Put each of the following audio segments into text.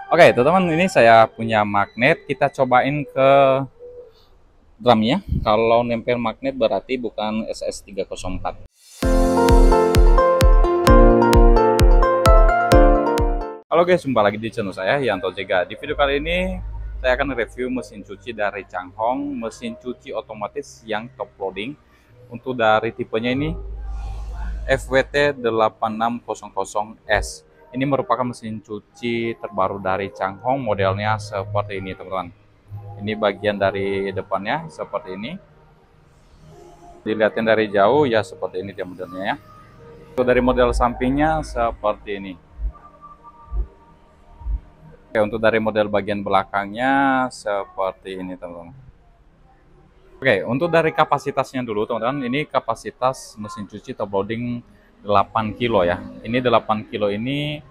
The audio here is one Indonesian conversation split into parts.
Oke, teman-teman, ini saya punya magnet. Kita cobain ke drumnya. Kalau nempel magnet berarti bukan SS304. Halo guys, jumpa lagi di channel saya, Yanto Jega. Di video kali ini saya akan review mesin cuci dari Changhong, mesin cuci otomatis yang top loading. Untuk dari tipenya ini FWT 8600S. Ini merupakan mesin cuci terbaru dari Changhong, modelnya seperti ini teman-teman. Ini bagian dari depannya seperti ini. Dilihatin dari jauh ya seperti ini dia modelnya ya. Itu dari model sampingnya seperti ini. Oke, untuk dari model bagian belakangnya seperti ini teman-teman. Oke, untuk dari kapasitasnya dulu teman-teman. Ini kapasitas mesin cuci top loading 8 kilo ya. Ini 8 kilo ini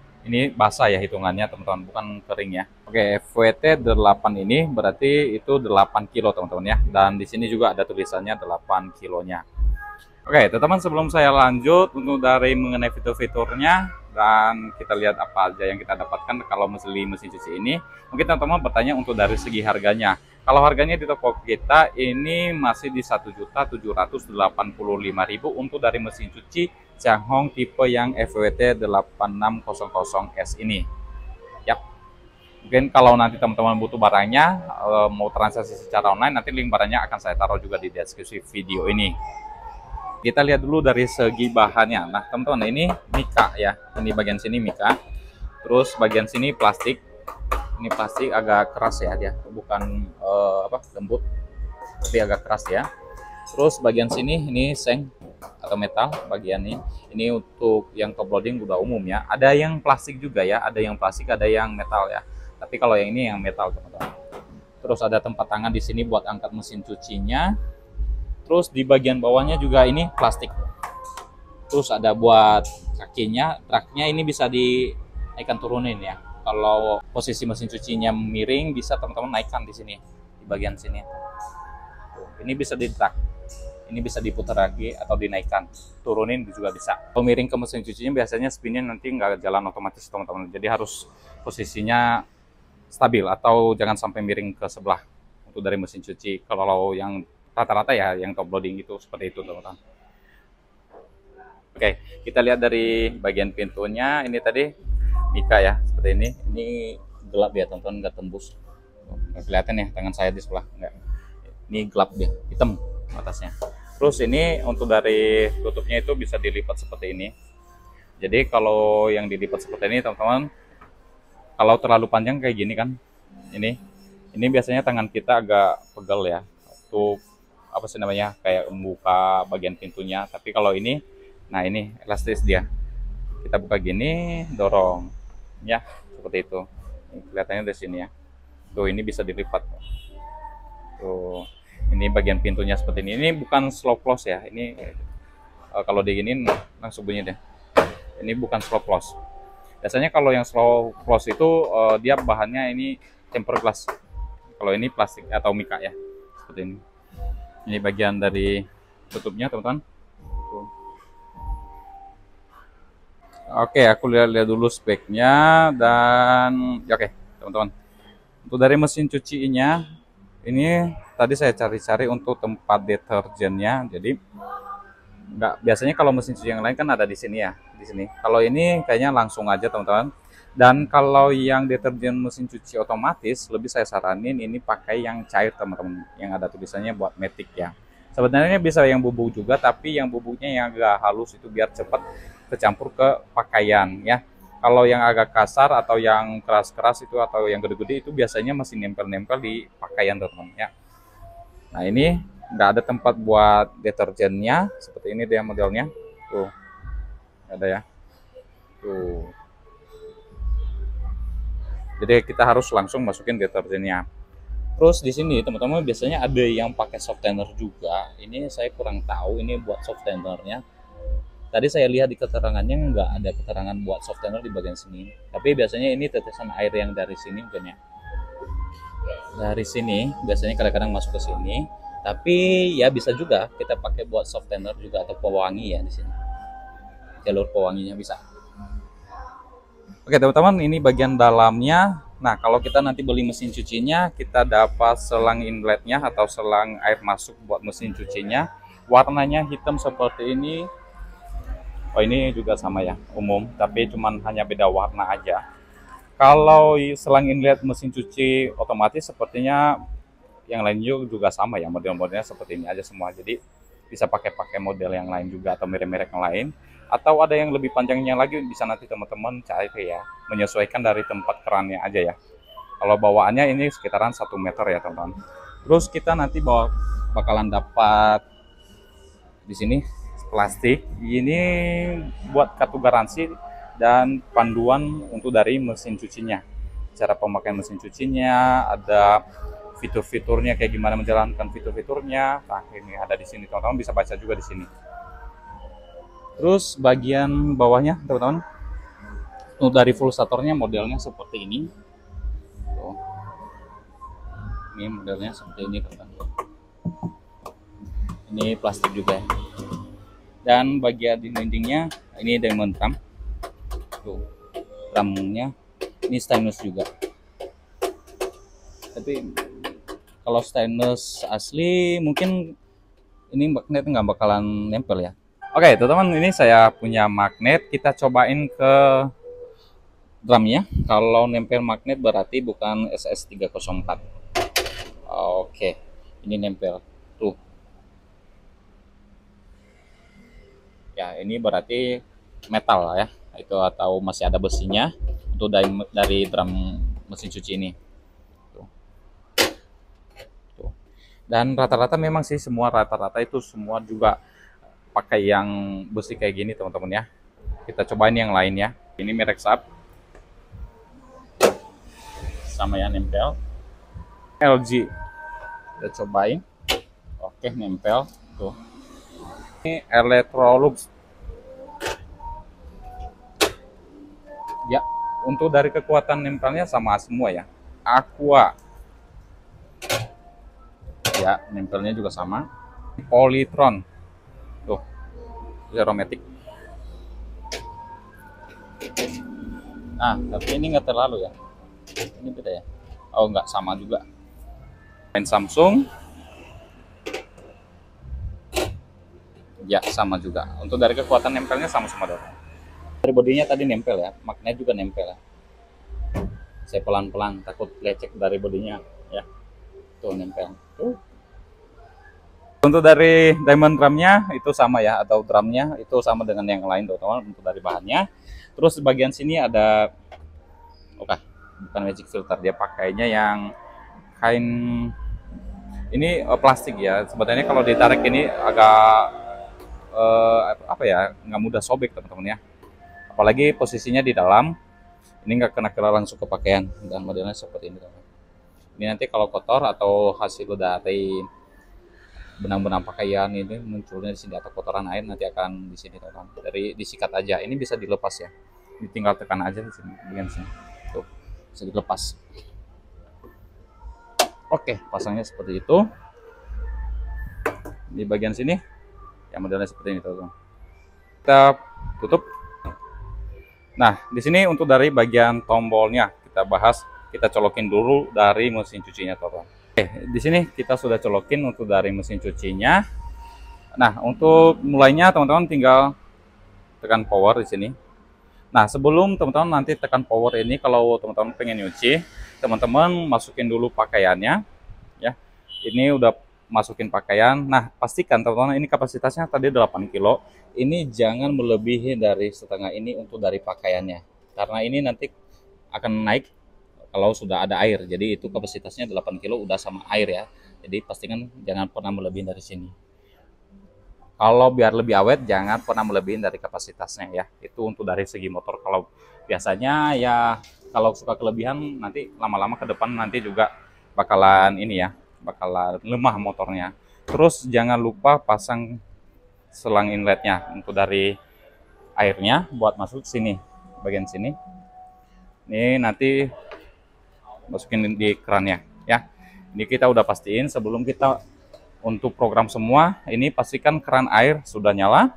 basah ya hitungannya teman-teman, bukan kering ya. Oke, FWT 8 ini berarti itu 8 kilo teman-teman ya. Dan di sini juga ada tulisannya 8 kilonya. Oke, teman-teman, sebelum saya lanjut untuk dari mengenai fitur-fiturnya dan kita lihat apa aja yang kita dapatkan kalau beli mesin cuci ini, mungkin teman-teman bertanya untuk dari segi harganya. Kalau harganya di toko kita ini masih di 1.785.000 untuk dari mesin cuci Changhong tipe yang FWT 8600S ini. Yap. Mungkin kalau nanti teman-teman butuh barangnya, mau transaksi secara online, nanti link barangnya akan saya taruh juga di deskripsi video ini. Kita lihat dulu dari segi bahannya. Nah, teman-teman, ini mika ya. Ini bagian sini mika. Terus bagian sini plastik. Ini plastik agak keras ya dia, bukan lembut, tapi agak keras ya. Terus bagian sini ini seng atau metal bagian ini. Ini untuk yang top loading udah umum ya. Ada yang plastik juga ya, ada yang plastik, ada yang metal ya. Tapi kalau yang ini yang metal, teman-teman. Terus ada tempat tangan di sini buat angkat mesin cucinya. Terus di bagian bawahnya juga ini plastik. Terus ada buat kakinya, truknya ini bisa dinaikkan turunin ya. Kalau posisi mesin cucinya miring, bisa teman-teman naikkan di sini, di bagian sini. Ini bisa di truk, ini bisa diputar lagi atau dinaikkan, turunin juga bisa. Kalau miring ke mesin cucinya biasanya spinnya nanti nggak jalan otomatis teman-teman. Jadi harus posisinya stabil atau jangan sampai miring ke sebelah untuk dari mesin cuci. Kalau yang rata-rata ya yang top loading itu seperti itu teman-teman. Oke, kita lihat dari bagian pintunya. Ini tadi mika ya seperti ini. Ini gelap ya teman-teman, nggak tembus. Nggak kelihatan ya tangan saya di sebelah, nggak. Ini gelap dia, hitam atasnya. Terus ini untuk dari tutupnya itu bisa dilipat seperti ini. Jadi kalau yang dilipat seperti ini teman-teman, kalau terlalu panjang kayak gini kan, ini biasanya tangan kita agak pegel ya untuk apa sih namanya, kayak membuka bagian pintunya. Tapi kalau ini, nah ini elastis dia, kita buka gini, dorong ya seperti itu. Ini kelihatannya dari sini ya, tuh ini bisa dilipat tuh. Ini bagian pintunya seperti ini bukan slow close ya. Ini kalau diginin langsung bunyi deh. Ini bukan slow close. Biasanya kalau yang slow close itu dia bahannya ini tempered glass. Kalau ini plastik atau mika ya seperti ini. Ini bagian dari tutupnya teman-teman. Oke, aku lihat dulu speknya dan ya, oke teman-teman. Untuk dari mesin cucinya ini tadi saya cari-cari untuk tempat deterjennya. Jadi biasanya kalau mesin cuci yang lain kan ada di sini ya, di sini. Kalau ini kayaknya langsung aja teman-teman. Dan kalau yang deterjen mesin cuci otomatis, lebih saya saranin ini pakai yang cair teman-teman, yang ada tulisannya buat Matic ya. Sebenarnya bisa yang bubuk juga, tapi yang bubuknya yang agak halus itu biar cepat kecampur ke pakaian ya. Kalau yang agak kasar atau yang keras-keras itu atau yang gede-gede itu biasanya masih nempel-nempel di pakaian teman-teman ya. Nah ini nggak ada tempat buat deterjennya, seperti ini dia modelnya. Tuh, ada ya. Tuh. Jadi kita harus langsung masukin deterjennya. Terus di sini teman-teman biasanya ada yang pakai softener juga. Ini saya kurang tahu ini buat softenernya. Tadi saya lihat di keterangannya nggak ada keterangan buat softener di bagian sini. Tapi biasanya ini tetesan air yang dari sini mungkin ya. Dari sini biasanya kadang-kadang masuk ke sini. Tapi ya bisa juga kita pakai buat softener juga atau pewangi ya di sini. Jalur pewanginya bisa. Oke teman-teman, ini bagian dalamnya Nah, kalau kita nanti beli mesin cucinya, kita dapat selang inletnya atau selang air masuk buat mesin cucinya. Warnanya hitam seperti ini. Oh, ini juga sama ya, umum, tapi cuman hanya beda warna aja. Kalau selang inlet mesin cuci otomatis sepertinya yang lain juga sama ya, model-modelnya seperti ini aja semua. Jadi bisa pakai model yang lain juga atau merek-merek yang lain. Atau ada yang lebih panjangnya lagi, bisa nanti teman-teman cari ya, menyesuaikan dari tempat kerannya aja ya. Kalau bawaannya ini sekitaran 1 meter ya teman-teman. Terus kita nanti bakalan dapat di sini plastik. Ini buat kartu garansi dan panduan untuk dari mesin cucinya. Cara pemakaian mesin cucinya, ada fitur-fiturnya kayak gimana menjalankan fitur-fiturnya. Nah, ini ada di sini teman-teman, bisa baca juga di sini. Terus bagian bawahnya teman-teman, untuk dari full statornya modelnya seperti ini. Tuh. Ini modelnya seperti ini teman-teman. Ini plastik juga ya. Dan bagian dindingnya ini diamond drum. Tuh, drumnya ini stainless juga. Tapi kalau stainless asli mungkin ini magnet nggak bakalan nempel ya. Oke teman-teman, ini saya punya magnet. Kita cobain ke drumnya. Kalau nempel magnet berarti bukan SS304. Oke, ini nempel. Tuh. Ya, ini berarti metal lah ya. Itu atau masih ada besinya untuk dari drum mesin cuci ini. Tuh. Tuh. Dan rata-rata memang sih semua rata-rata itu semua juga pakai yang besi kayak gini teman-teman ya. Kita cobain yang lain ya. Ini merek Sharp. Sama ya, nempel. LG. Kita cobain. Oke, nempel. Tuh. Ini Electrolux. Ya, untuk dari kekuatan nempelnya sama semua ya. Aqua. Ya, nempelnya juga sama. Polytron. Tuh, Zeromatic. Nah, tapi ini nggak terlalu ya. Ini beda ya. Oh, nggak, sama juga. Dan Samsung. Ya, sama juga. Untuk dari kekuatan nempelnya sama-sama dong. Dari bodinya tadi nempel ya, magnet juga nempel ya. Saya pelan-pelan, takut lecek dari bodinya ya. Tuh, nempel. Tuh. Untuk dari diamond drumnya itu sama ya, atau drumnya itu sama dengan yang lain teman-teman untuk dari bahannya. Terus di bagian sini ada, bukan magic filter, dia pakainya yang kain ini plastik ya. Sebetulnya kalau ditarik ini agak nggak mudah sobek teman-teman ya. Apalagi posisinya di dalam, ini nggak kena langsung ke pakaian, dan modelnya seperti ini teman-teman. Ini nanti kalau kotor atau hasil dari benang-benang pakaian ini munculnya di sini atau kotoran air nanti akan di sini teman-teman. Dari disikat aja, ini bisa dilepas ya. Ini tinggal tekan aja di sini, bagian sini. Tuh, bisa dilepas. Oke, pasangnya seperti itu. Di bagian sini, ya modelnya seperti ini teman-teman. Kita tutup. Nah, di sini untuk dari bagian tombolnya kita bahas, kita colokin dulu dari mesin cucinya teman-teman. Oke, di sini kita sudah colokin untuk dari mesin cucinya. Nah, untuk mulainya teman-teman tinggal tekan power di sini. Nah, sebelum teman-teman nanti tekan power ini, kalau teman-teman pengen nyuci, teman-teman masukin dulu pakaiannya ya. Ini udah masukin pakaian. Nah, pastikan teman-teman ini kapasitasnya tadi 8 kilo. Ini jangan melebihi dari setengah ini untuk dari pakaiannya. Karena ini nanti akan naik kalau sudah ada air. Jadi itu kapasitasnya 8 kilo udah sama air ya. Jadi pastikan jangan pernah melebihi dari sini. Kalau biar lebih awet jangan pernah melebihi dari kapasitasnya ya. Itu untuk dari segi motor. Kalau biasanya ya kalau suka kelebihan nanti lama-lama ke depan nanti juga bakalan ini ya, bakalan lemah motornya. Terus jangan lupa pasang selang inletnya untuk dari airnya buat masuk sini, bagian sini. Ini nanti masukin di kerannya ya. Ini kita udah pastiin sebelum kita untuk program semua, ini pastikan keran air sudah nyala,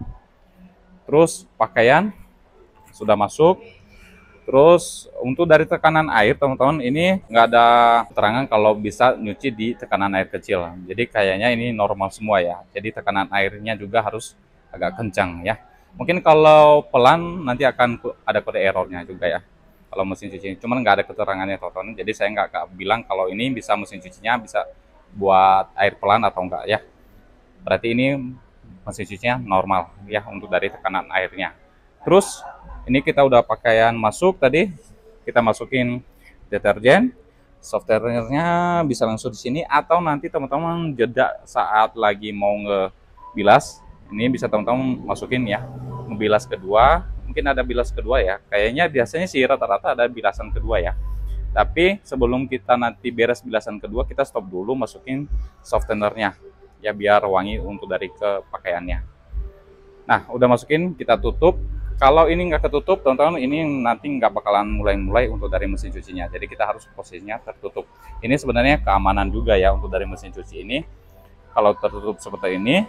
terus pakaian sudah masuk, Terus untuk dari tekanan air teman-teman, ini nggak ada keterangan kalau bisa nyuci di tekanan air kecil. Jadi kayaknya ini normal semua ya. Jadi tekanan airnya juga harus agak kencang ya. Mungkin kalau pelan nanti akan ada kode errornya juga ya. Kalau mesin cuci, cuman nggak ada keterangannya teman-teman. Jadi saya nggak bilang kalau ini bisa mesin cucinya bisa buat air pelan atau enggak ya. Berarti ini mesin cucinya normal ya untuk dari tekanan airnya. Terus ini kita udah pakaian masuk tadi, kita masukin deterjen, softenernya bisa langsung di sini atau nanti teman-teman jeda saat lagi mau ngebilas, ini bisa teman-teman masukin ya, ngebilas kedua, mungkin ada bilas kedua ya, kayaknya biasanya sih rata-rata ada bilasan kedua ya. Tapi sebelum kita nanti beres bilasan kedua, kita stop dulu masukin softenernya ya biar wangi untuk dari ke pakaiannya. Nah, udah masukin, kita tutup. Kalau ini nggak ketutup, teman-teman, ini nanti nggak bakalan mulai-mulai untuk dari mesin cucinya. Jadi kita harus posisinya tertutup. Ini sebenarnya keamanan juga ya untuk dari mesin cuci ini. Kalau tertutup seperti ini,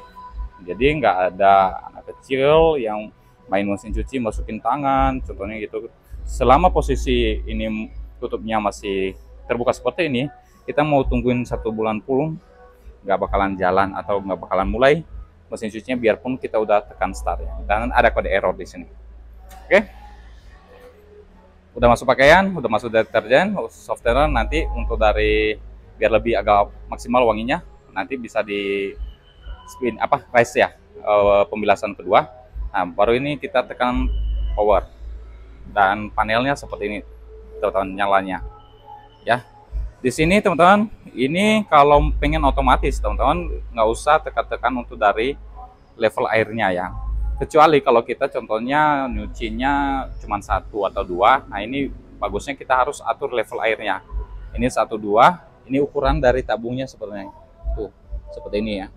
jadi nggak ada anak kecil yang main mesin cuci masukin tangan, contohnya gitu. Selama posisi ini tutupnya masih terbuka seperti ini, kita mau tungguin 1 bulan pun nggak bakalan jalan atau nggak bakalan mulai mesin cucinya, biarpun kita udah tekan start ya. Dan ada kode error di sini. Oke. Udah masuk pakaian, udah masuk deterjen, softener, nanti untuk dari biar lebih agak maksimal wanginya, nanti bisa di spin rise ya, pembilasan kedua. Nah, baru ini kita tekan power. Dan panelnya seperti ini, teman-teman, nyalanya. Ya. Di sini teman-teman, ini kalau pengen otomatis teman-teman nggak usah tekan-tekan untuk dari level airnya ya. Kecuali kalau kita contohnya nyucinya cuma 1 atau 2, nah ini bagusnya kita harus atur level airnya. Ini 1, 2, ini ukuran dari tabungnya sebenarnya. Tuh, seperti ini ya.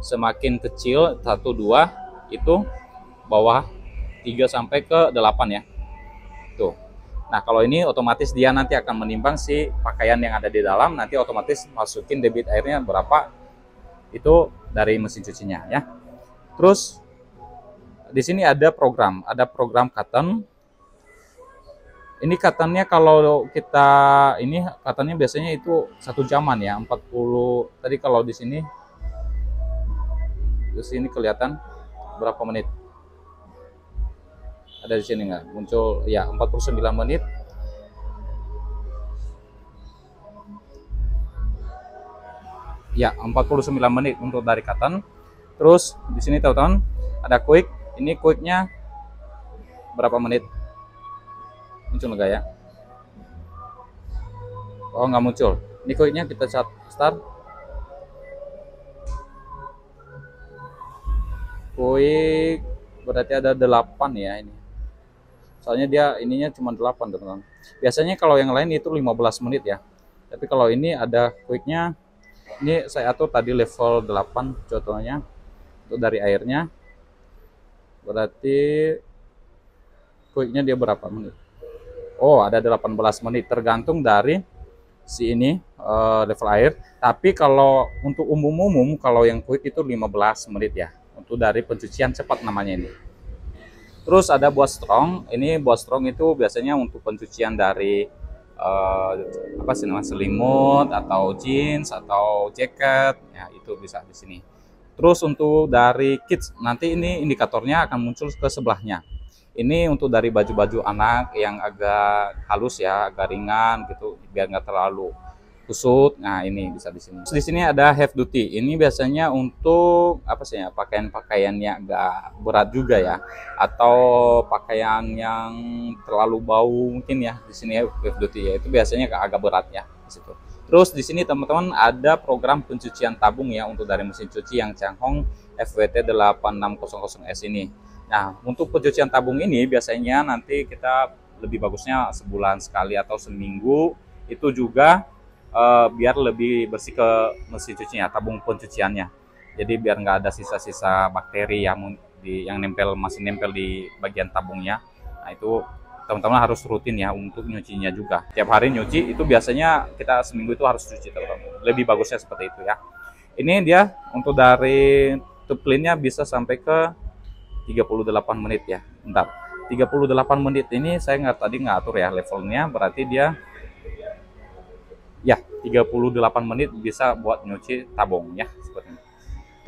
Semakin kecil 1, 2 itu bawah 3 sampai ke 8 ya. Tuh. Nah, kalau ini otomatis dia nanti akan menimbang si pakaian yang ada di dalam, nanti otomatis masukin debit airnya berapa, itu dari mesin cucinya ya. Terus di sini ada program cotton. Ini cottonnya kalau kita ini cottonnya biasanya itu 1 jaman ya, 40. Tadi kalau di sini kelihatan berapa menit? Ada di sini nggak muncul ya, 49 menit. Ya, 49 menit untuk dari cotton. Terus di sini teman-teman ada quick. Ini quicknya berapa menit? Muncul nggak ya? Oh, nggak muncul. Ini quicknya kita start. Quick berarti ada 8 ya ini. Soalnya dia ininya cuma 8 teman-teman. Biasanya kalau yang lain itu 15 menit ya. Tapi kalau ini ada quicknya, ini saya atur tadi level 8 contohnya untuk dari airnya. Berarti quicknya dia berapa menit? Oh, ada 18 menit tergantung dari si ini level air. Tapi kalau untuk umum kalau yang quick itu 15 menit ya. Untuk dari pencucian cepat namanya ini. Terus ada buat strong. Ini buat strong itu biasanya untuk pencucian dari apa sih namanya, selimut atau jeans atau jaket ya, itu bisa di sini. Terus untuk dari kids, nanti ini indikatornya akan muncul ke sebelahnya. Ini untuk dari baju-baju anak yang agak halus ya, agak ringan gitu, biar nggak terlalu kusut. Nah, ini bisa di sini. Terus di sini ada heavy duty. Ini biasanya untuk apa sih ya, pakaian-pakaiannya agak berat juga ya, atau pakaian yang terlalu bau mungkin ya. Di sini heavy duty ya, itu biasanya agak berat ya di situ. Terus di sini teman-teman ada program pencucian tabung ya untuk dari mesin cuci yang Changhong FWT 8600S ini. Nah, untuk pencucian tabung ini biasanya nanti kita lebih bagusnya sebulan sekali atau seminggu, itu juga biar lebih bersih ke mesin cucinya, tabung pencuciannya. Jadi biar nggak ada sisa-sisa bakteri yang masih nempel di bagian tabungnya. Nah, itu teman-teman harus rutin ya untuk nyucinya juga. Tiap hari nyuci itu biasanya kita seminggu itu harus cuci teman-teman. Lebih bagusnya seperti itu ya. Ini dia untuk dari tube cleannya bisa sampai ke 38 menit ya. Bentar. 38 menit ini saya tadi nggak atur ya levelnya, berarti dia ya 38 menit bisa buat nyuci tabung ya seperti ini.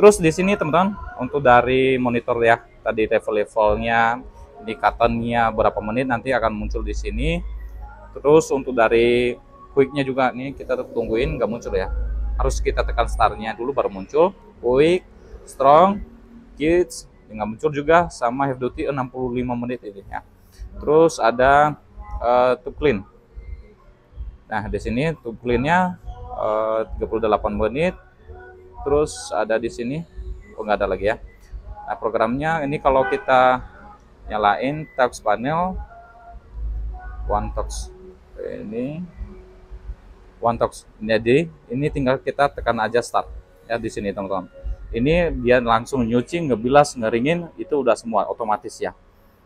Terus di sini teman-teman untuk dari monitor ya, tadi level-levelnya, indikatornya berapa menit nanti akan muncul di sini. Terus untuk dari quicknya juga nih kita tungguin nggak muncul ya, harus kita tekan startnya dulu baru muncul. Quick, strong, kids nggak muncul juga, sama heavy duty 65 menit ini ya. Terus ada to clean. Nah di sini to cleannya 38 menit. Terus ada di sini, oh nggak ada lagi ya. Nah programnya ini kalau kita nyalain touch panel, one touch ini, one touch. Jadi ini tinggal kita tekan aja start ya di sini teman-teman. Ini dia langsung nyuci, ngebilas, ngeringin, itu udah semua otomatis ya.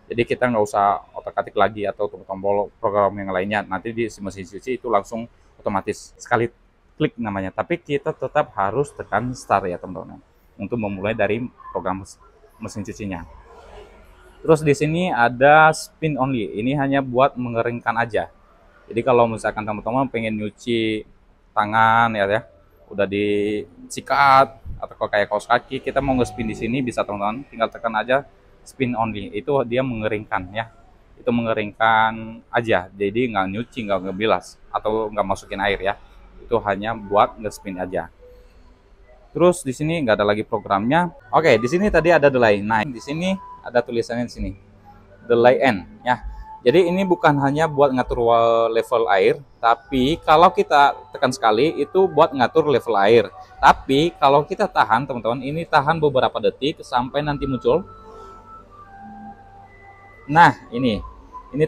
Jadi kita nggak usah otak-atik lagi atau tombol program yang lainnya. Nanti di mesin cuci itu langsung otomatis sekali klik namanya. Tapi kita tetap harus tekan start ya teman-teman untuk memulai dari program mesin cucinya. Terus di sini ada spin only. Ini hanya buat mengeringkan aja. Jadi kalau misalkan teman-teman pengen nyuci tangan ya, udah disikat atau kayak kaos kaki, kita mau nge-spin di sini bisa teman-teman, tinggal tekan aja spin only. Itu dia mengeringkan ya. Itu mengeringkan aja. Jadi nggak nyuci, nggak ngebilas atau nggak masukin air ya. Itu hanya buat nge-spin aja. Terus di sini nggak ada lagi programnya. Oke, di sini tadi ada delay. Nah, di sini ada tulisannya di sini. Delay end ya. Jadi ini bukan hanya buat ngatur level air, tapi kalau kita tekan sekali itu buat ngatur level air. Tapi kalau kita tahan teman-teman, ini tahan beberapa detik sampai nanti muncul. Nah ini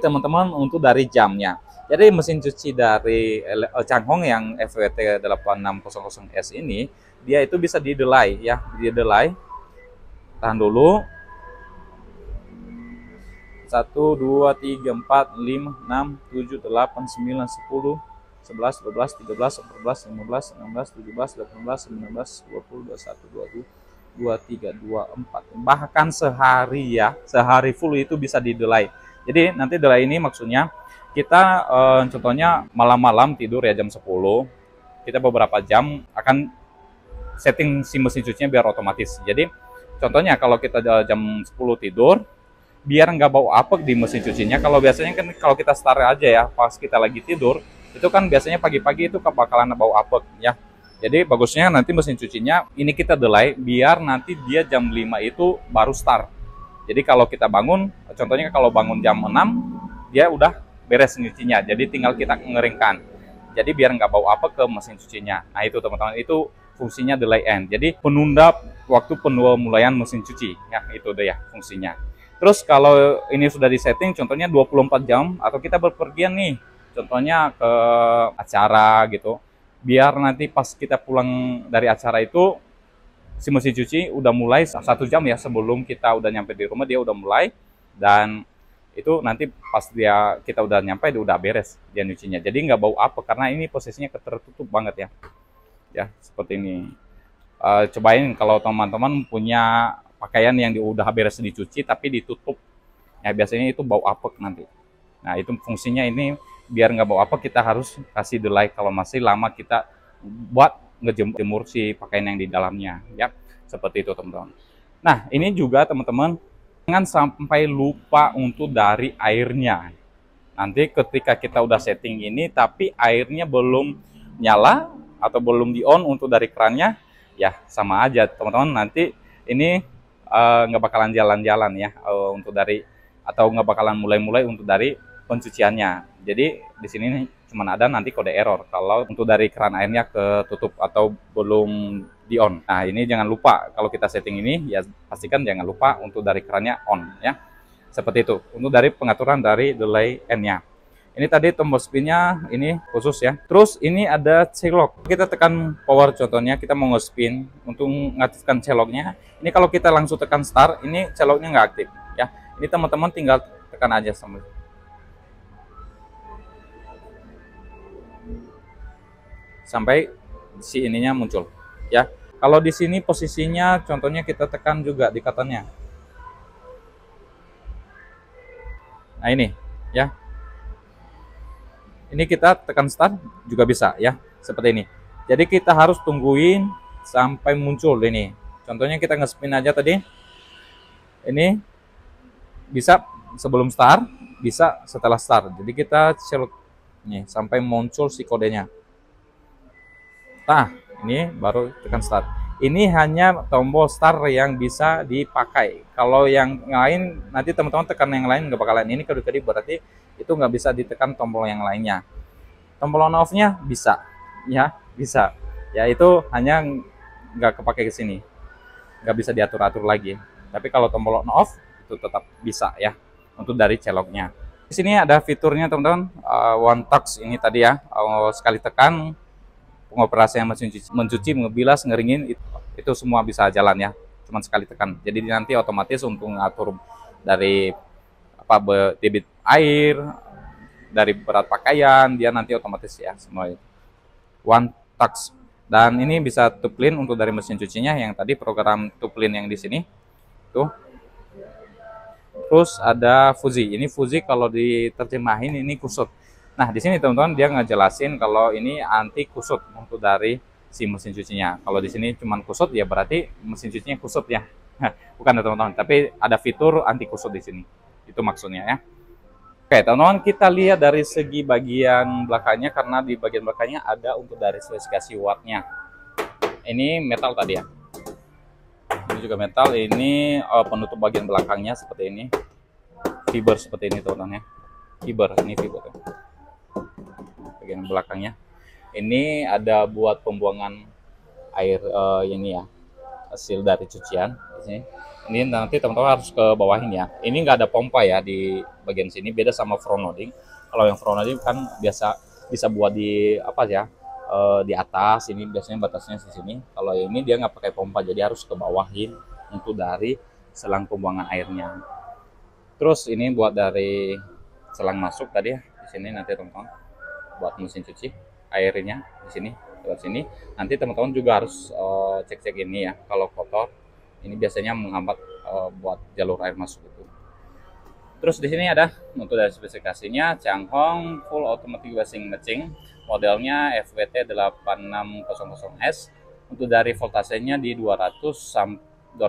teman-teman untuk dari jamnya. Jadi mesin cuci dari Changhong yang FWT 8600S ini, dia itu bisa di delay ya, di delay. Tahan dulu. 1, 2, 3, 4, 5, 6, 7, 8, 9, 10, 11, 12, 13, 14, 15, 16, 17, 18, 19, 20, 21, 22, 23, 24. Bahkan sehari ya, sehari full itu bisa di delay. Jadi nanti delay ini maksudnya kita contohnya malam-malam tidur ya jam 10, kita beberapa jam akan setting si mesin cucinya biar otomatis. Jadi contohnya kalau kita jam 10 tidur, biar nggak bau apek di mesin cucinya. Kalau biasanya kan kalau kita start aja ya pas kita lagi tidur, itu kan biasanya pagi-pagi itu bakalan bau apek ya. Jadi bagusnya nanti mesin cucinya ini kita delay biar nanti dia jam 5 itu baru start. Jadi kalau kita bangun, contohnya kalau bangun jam 6, dia udah beres nyucinya. Jadi tinggal kita ngeringkan. Jadi biar nggak bau apek ke mesin cucinya. Nah itu teman-teman, itu fungsinya delay end. Jadi penunda waktu pemulaian mesin cuci. Ya itu deh ya fungsinya. Terus kalau ini sudah disetting, contohnya 24 jam, atau kita berpergian nih, contohnya ke acara gitu, biar nanti pas kita pulang dari acara itu, si mesin cuci udah mulai 1 jam ya sebelum kita udah nyampe di rumah, dia udah mulai, dan itu nanti pas kita udah nyampe, dia udah beres dia nyucinya. Jadi nggak bau apa, karena ini posisinya tertutup banget ya. Ya, seperti ini. Cobain kalau teman-teman punya pakaian yang udah beres dicuci tapi ditutup ya, biasanya itu bau apek nanti. Nah itu fungsinya ini biar nggak bau apek, kita harus kasih delay kalau masih lama kita buat ngejemur si pakaian yang di dalamnya ya, seperti itu teman-teman. Nah ini juga teman-teman, jangan sampai lupa untuk dari airnya. Nanti ketika kita udah setting ini tapi airnya belum nyala atau belum di on untuk dari kerannya, ya sama aja teman-teman, nanti ini nggak bakalan jalan-jalan ya untuk dari, atau nggak bakalan mulai-mulai untuk dari pencuciannya. Jadi di sini cuma ada nanti kode error kalau untuk dari keran airnya ketutup atau belum di on. Nah ini jangan lupa kalau kita setting ini ya, pastikan jangan lupa untuk dari kerannya on ya, seperti itu untuk dari pengaturan dari delay end-nya. Ini tadi tombol spinnya ini khusus ya. Terus ini ada C-lock. Kita tekan power, contohnya kita mau nge-spin untuk mengaktifkan C-locknya. Ini kalau kita langsung tekan start, ini C-locknya nggak aktif ya. Ini teman-teman tinggal tekan aja sampai si ininya muncul ya. Kalau di sini posisinya contohnya kita tekan juga di katannya. Nah ini ya, ini kita tekan start juga bisa ya, seperti ini. Jadi kita harus tungguin sampai muncul ini. Contohnya kita nge-spin aja tadi. Ini bisa sebelum start, bisa setelah start. Jadi kita celuk nih sampai muncul si kodenya. Nah, ini baru tekan start. Ini hanya tombol start yang bisa dipakai. Kalau yang lain, nanti teman-teman tekan yang lain nggak bakalan. Ini kedip-kedip berarti itu nggak bisa ditekan tombol yang lainnya. Tombol on off-nya bisa, ya bisa. Ya itu hanya nggak kepake ke sini, nggak bisa diatur-atur lagi. Tapi kalau tombol on off itu tetap bisa ya untuk dari celoknya. Di sini ada fiturnya teman-teman, one touch ini tadi ya, sekali tekan pengoperasian mesin mencuci, ngebilas, ngeringin itu semua bisa jalan ya, cuman sekali tekan. Jadi nanti otomatis untuk ngatur dari apa debit air, dari berat pakaian, dia nanti otomatis ya semua itu. One touch. Dan ini bisa to clean untuk dari mesin cucinya yang tadi program to clean yang di sini. Tuh. Terus ada Fuzi. Ini Fuzi kalau diterjemahin ini kusut. Nah, di sini teman-teman dia ngejelasin kalau ini anti kusut untuk dari si mesin cucinya. Kalau di sini cuma kusut ya berarti mesin cucinya kusut ya. Bukan ya teman-teman, tapi ada fitur anti kusut di sini. Itu maksudnya ya. Oke, teman-teman kita lihat dari segi bagian belakangnya, karena di bagian belakangnya ada untuk dari spesifikasi wattnya. Ini metal tadi ya. Ini juga metal. Ini penutup bagian belakangnya seperti ini. Fiber seperti ini teman-teman ya. Fiber, ini fiber. Bagian belakangnya ini ada buat pembuangan air ini ya, hasil dari cucian di sini. Ini nanti teman-teman harus ke bawahin ya. Ini nggak ada pompa ya di bagian sini, beda sama front loading. Kalau yang front loading kan biasa bisa buat di apa ya, di atas. Ini biasanya batasnya di sini. Kalau ini dia nggak pakai pompa, jadi harus ke bawahin untuk dari selang pembuangan airnya. Terus ini buat dari selang masuk tadi ya, di sini nanti teman-teman buat mesin cuci airnya di sini, lewat sini. Nanti teman-teman juga harus cek-cek ini ya, kalau kotor ini biasanya menghambat buat jalur air masuk itu. Terus di sini ada untuk dari spesifikasinya Changhong full automatic washing machine, modelnya FWT 8600S. Untuk dari voltasenya di 220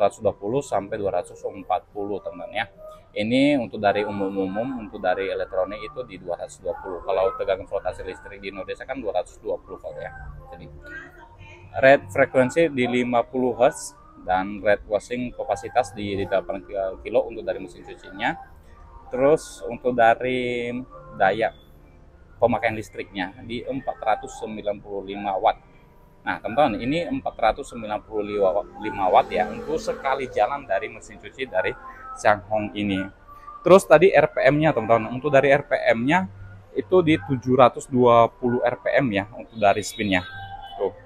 sampai 240 teman-teman ya. Ini untuk dari umum-umum, untuk dari elektronik itu di 220. Kalau tegangan voltase listrik di Indonesia kan 220 volt ya. Jadi rate frekuensi di 50 Hz dan rate washing kapasitas di 8 kilo untuk dari mesin cucinya. Terus untuk dari daya pemakaian listriknya di 495 watt. Nah teman-teman, ini 495 watt ya untuk sekali jalan dari mesin cuci dari Changhong ini. Terus tadi RPM-nya teman-teman, untuk dari RPM-nya itu di 720 RPM ya untuk dari spinnya. Tuh.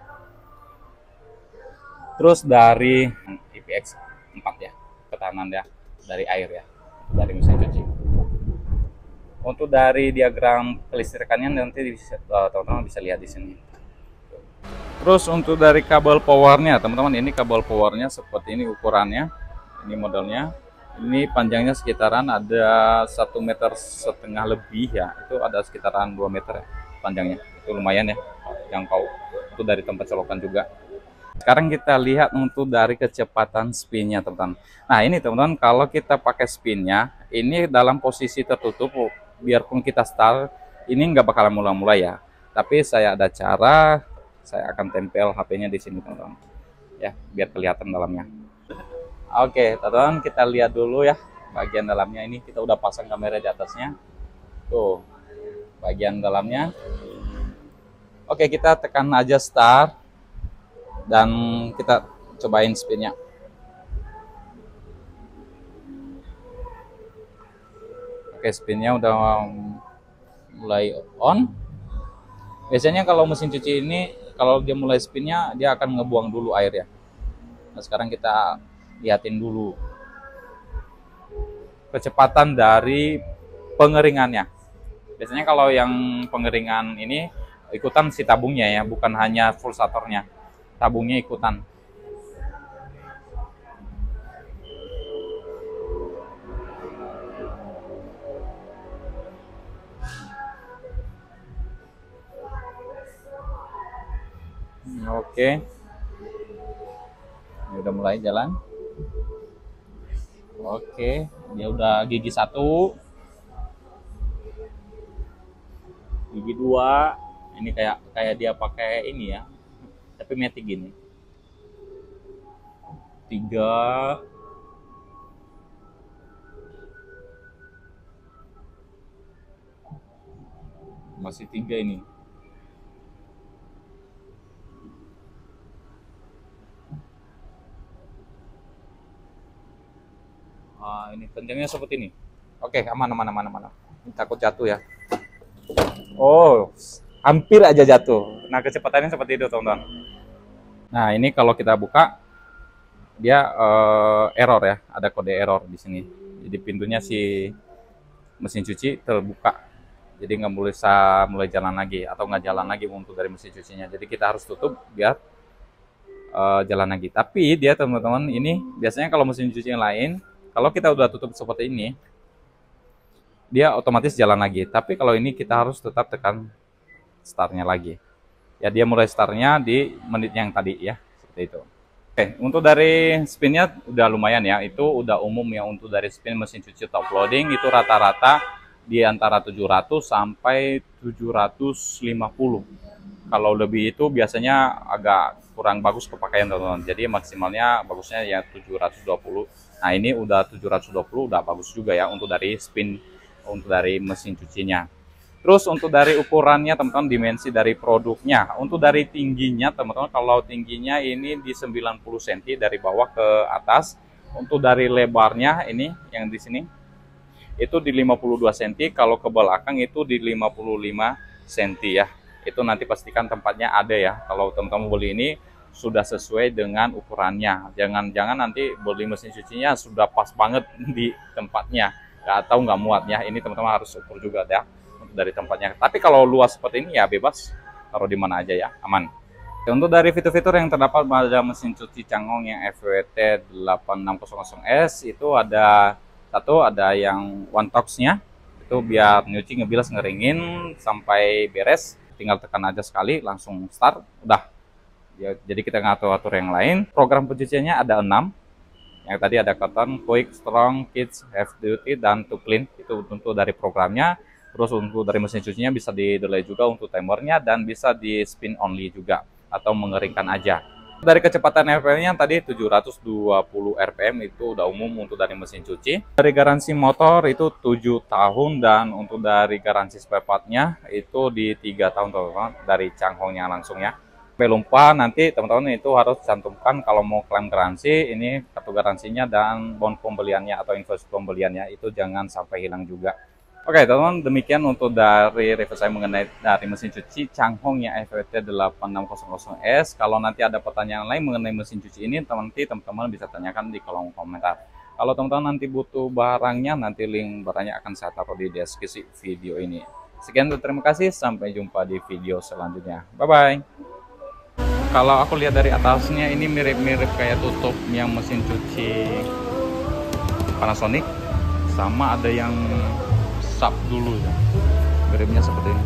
Terus dari IPX 4 ya, ketahanan ya dari air ya, dari mesin cuci. Untuk dari diagram kelistrikannya nanti teman-teman bisa lihat di sini. Terus untuk dari kabel powernya teman-teman, ini kabel powernya seperti ini ukurannya, ini modelnya. Ini panjangnya sekitaran ada 1,5 meter lebih ya, itu ada sekitaran 2 meter ya panjangnya. Itu lumayan ya, jangkau untuk dari tempat colokan juga. Sekarang kita lihat untuk dari kecepatan spinnya teman-teman. Nah ini teman-teman, kalau kita pakai spinnya ini dalam posisi tertutup, biarpun kita start ini nggak bakalan mula-mula ya. Tapi saya ada cara, saya akan tempel HP-nya di sini teman-teman ya, biar kelihatan dalamnya. Oke teman-teman, kita lihat dulu ya bagian dalamnya. Ini kita udah pasang kamera di atasnya tuh, bagian dalamnya. Oke, kita tekan aja start dan kita cobain spinnya. Oke, spinnya udah mulai on. Biasanya kalau mesin cuci ini kalau dia mulai spinnya dia akan ngebuang dulu air ya. Nah sekarang kita lihatin dulu kecepatan dari pengeringannya. Biasanya kalau yang pengeringan ini ikutan si tabungnya ya, bukan hanya full satornya, tabungnya ikutan. Oke, ini udah mulai jalan. Oke, dia udah gigi 1, gigi 2. Ini kayak kayak dia pakai ini ya, tapi matic gini. 3, masih 3 ini. Ini kencangnya seperti ini. Oke, aman. Ini takut jatuh ya. Oh, hampir aja jatuh. Nah, kecepatannya seperti itu, teman-teman. Nah, ini kalau kita buka, dia error ya. Ada kode error di sini. Jadi pintunya si mesin cuci terbuka. Jadi nggak bisa mulai jalan lagi atau nggak jalan lagi untuk dari mesin cucinya. Jadi kita harus tutup biar jalan lagi. Tapi dia, teman-teman, ini biasanya kalau mesin cuci yang lain, kalau kita udah tutup seperti ini, dia otomatis jalan lagi. Tapi kalau ini kita harus tetap tekan startnya lagi. Ya, dia mulai startnya di menit yang tadi ya, seperti itu. Oke, untuk dari spinnya udah lumayan ya. Itu udah umum ya untuk dari spin mesin cuci top loading itu rata-rata di antara 700 sampai 750. Kalau lebih itu biasanya agak kurang bagus kepakaian, teman-teman. Jadi maksimalnya bagusnya ya 720. Nah, ini udah 720 udah bagus juga ya untuk dari spin, untuk dari mesin cucinya. Terus untuk dari ukurannya, teman-teman, dimensi dari produknya. Untuk dari tingginya, teman-teman, kalau tingginya ini di 90 cm dari bawah ke atas. Untuk dari lebarnya ini yang di sini itu di 52 cm, kalau ke belakang itu di 55 cm ya. Itu nanti pastikan tempatnya ada ya. Kalau teman-teman beli ini sudah sesuai dengan ukurannya. Jangan nanti beli mesin cucinya sudah pas banget di tempatnya, atau nggak muat ya. Ini teman-teman harus ukur juga ya untuk dari tempatnya. Tapi kalau luas seperti ini ya bebas taruh di mana aja ya, aman. Untuk dari fitur-fitur yang terdapat pada mesin cuci Changhong yang FWT 8600S itu ada satu, ada yang one touch-nya, itu biar nyuci, ngebilas, ngeringin sampai beres, tinggal tekan aja sekali langsung start, udah ya. Jadi kita ngatur-atur yang lain. Program pencuciannya ada 6, yang tadi ada cotton, quick, strong, kids, heavy duty, dan to clean. Itu untuk dari programnya. Terus untuk dari mesin cucinya bisa di delay juga untuk timernya, dan bisa di spin only juga atau mengeringkan aja. Dari kecepatan RPM-nya tadi 720 RPM itu udah umum untuk dari mesin cuci. Dari garansi motor itu 7 tahun, dan untuk dari garansi spare part-nya itu di 3 tahun, teman-teman, dari Changhong-nya langsung ya. Sampai lupa nanti teman-teman itu harus cantumkan kalau mau klaim garansi, ini kartu garansinya dan bon pembeliannya atau invoice pembeliannya, itu jangan sampai hilang juga. Oke, teman-teman, demikian untuk dari review saya mengenai dari mesin cuci Changhong yang FWT 8600S. Kalau nanti ada pertanyaan lain mengenai mesin cuci ini, teman-teman bisa tanyakan di kolom komentar. Kalau teman-teman nanti butuh barangnya, nanti link barangnya akan saya taruh di deskripsi video ini. Sekian, terima kasih, sampai jumpa di video selanjutnya. Bye-bye. Kalau aku lihat dari atasnya ini mirip-mirip kayak tutup yang mesin cuci Panasonic, sama ada yang sub dulu ya, miripnya seperti ini.